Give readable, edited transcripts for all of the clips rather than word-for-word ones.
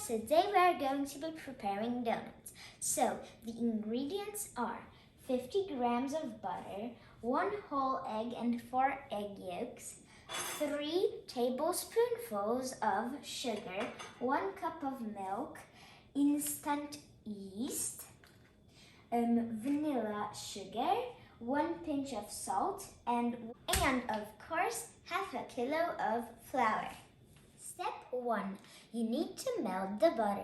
Today we are going to be preparing donuts. So the ingredients are 50 grams of butter, 1 whole egg and 4 egg yolks, 3 tablespoonfuls of sugar, 1 cup of milk, instant yeast, vanilla sugar, 1 pinch of salt, and of course half a kilo of flour. Step 1. You need to melt the butter.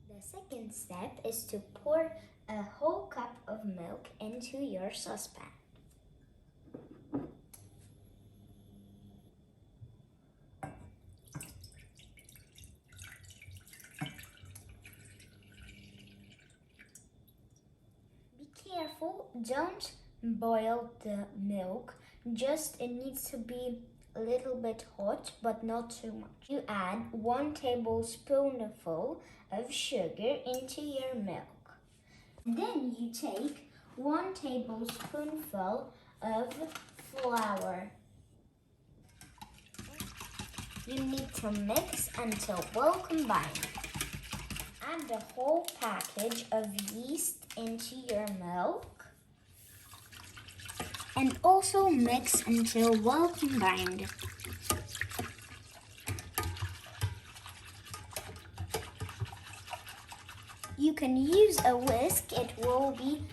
The second step is to pour a whole cup of milk into your saucepan. Careful, don't boil the milk, just it needs to be a little bit hot but not too much. You add 1 tablespoonful of sugar into your milk. Then you take 1 tablespoonful of flour. You need to mix until well combined. Add the whole package of yeast into your milk and also mix until well combined. You can use a whisk, it will be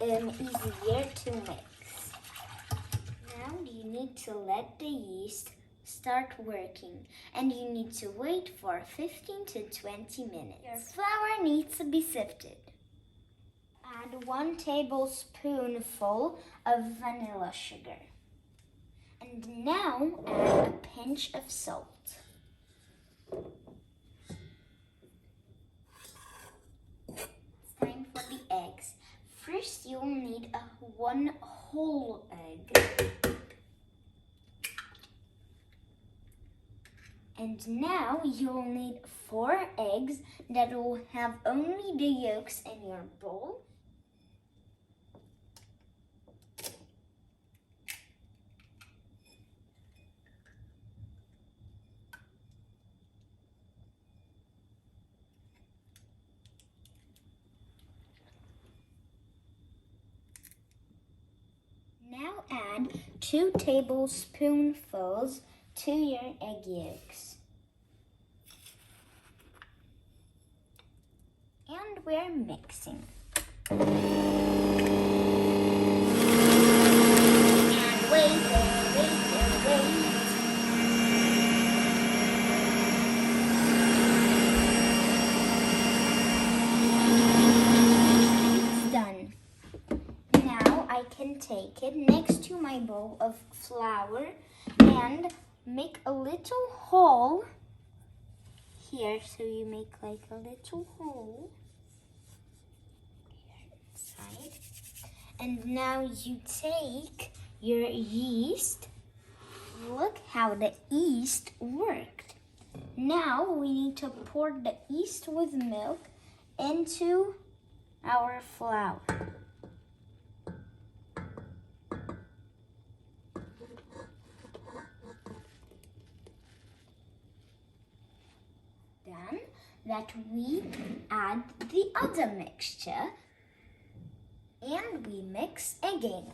easier to mix. Now you need to let the yeast start working and you need to wait for 15 to 20 minutes. Your flour needs to be sifted. Add 1 tablespoonful of vanilla sugar. And now add a pinch of salt. It's time for the eggs. First you'll need 1 whole egg. And now you'll need 4 eggs that will have only the yolks in your bowl. Now add 2 tablespoonfuls to your egg yolks. And we're mixing. And wait. It's done. Now I can take it next to my bowl of flour and make a little hole here. So you make like a little hole here inside. And now you take your yeast. Look how the yeast worked. Now we need to pour the yeast with milk into our flour. Then that we add the other mixture and we mix again.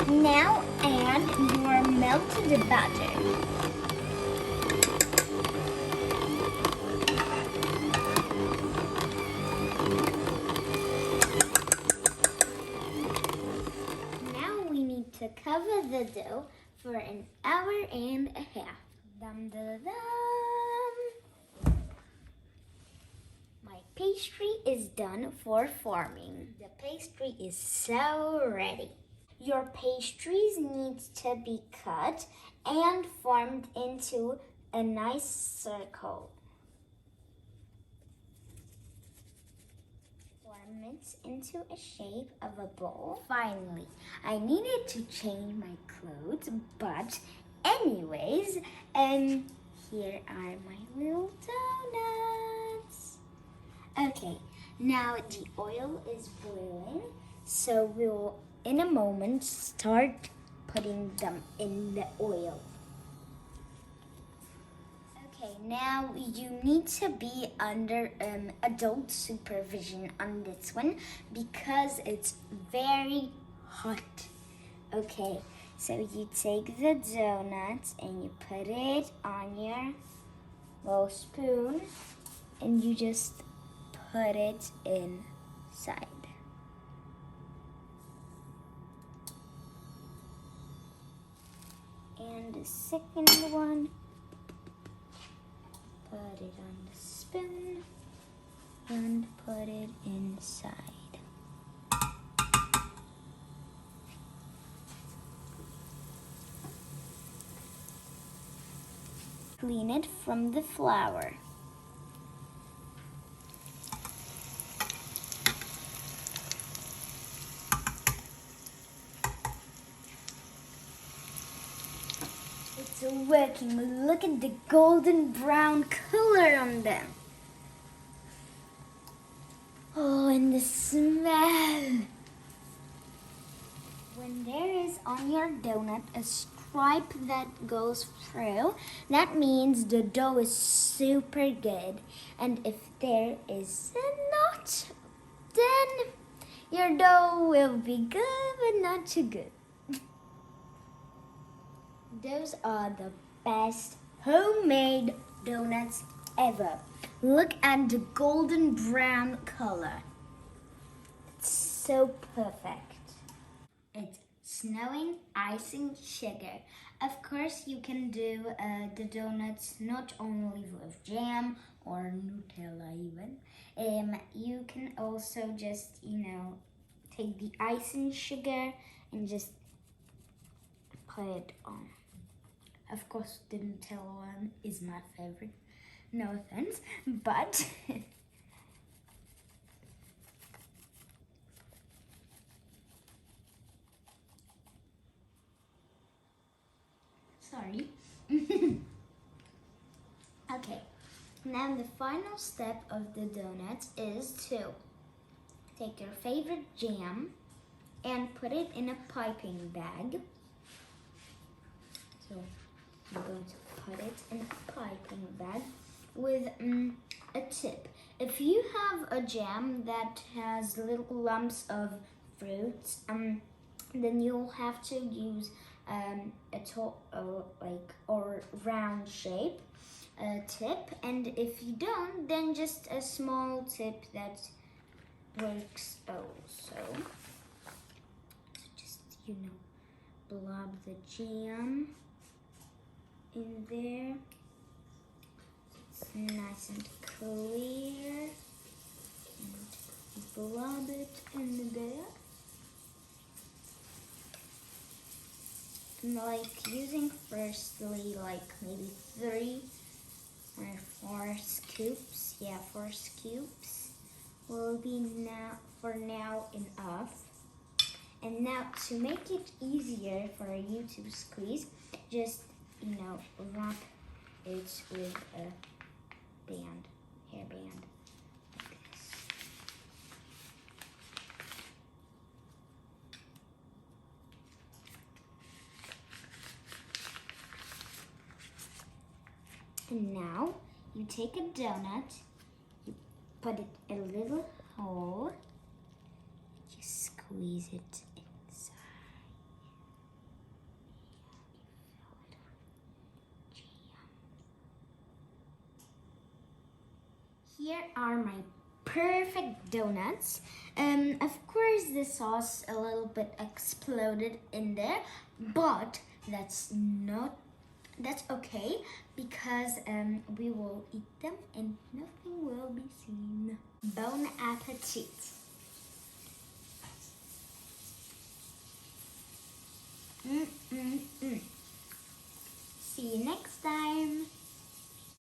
Now add your melted butter. To cover the dough for an hour and a half. Dum, da, dum. My pastry is done for forming. The pastry is so ready. Your pastries need to be cut and formed into a nice circle. For elements into a shape of a bowl. Finally, I needed to change my clothes, but anyways, here are my little donuts. Okay, now the oil is boiling, so we'll in a moment start putting them in the oil. Okay, now you need to be under adult supervision on this one because it's very hot. Okay, so you take the donuts and you put it on your little spoon and you just put it inside. And the second one, put it on the spoon and put it inside. Clean it from the flour. It's working. Look at the golden brown color on them. Oh, and the smell. When there is on your donut a stripe that goes through, that means the dough is super good. And if there is not, then your dough will be good, but not too good. Those are the best homemade donuts ever. Look at the golden brown color. It's so perfect. It's snowing icing sugar. Of course, you can do the donuts not only with jam or Nutella even. You can also just, take the icing sugar and just put it on. Of course, the Nutella one is my favorite. No offense, but sorry. Okay, now the final step of the donuts is to take your favorite jam and put it in a piping bag. So I'm going to put it in a piping bag with a tip. If you have a jam that has little lumps of fruits, then you'll have to use or round shape tip. And if you don't, then just a small tip that works also. So just blob the jam in there. It's nice and clear. And blob it in there. And using firstly maybe 3 or 4 scoops. Yeah, 4 scoops will be for now enough. And now to make it easier for you to squeeze, just wrap it with a hairband, like this. And now you take a donut, you put it in a little hole, you squeeze it inside. Here are my perfect donuts. Of course, the sauce a little bit exploded in there, but that's okay because we will eat them and nothing will be seen. Bon appetit. See you next time.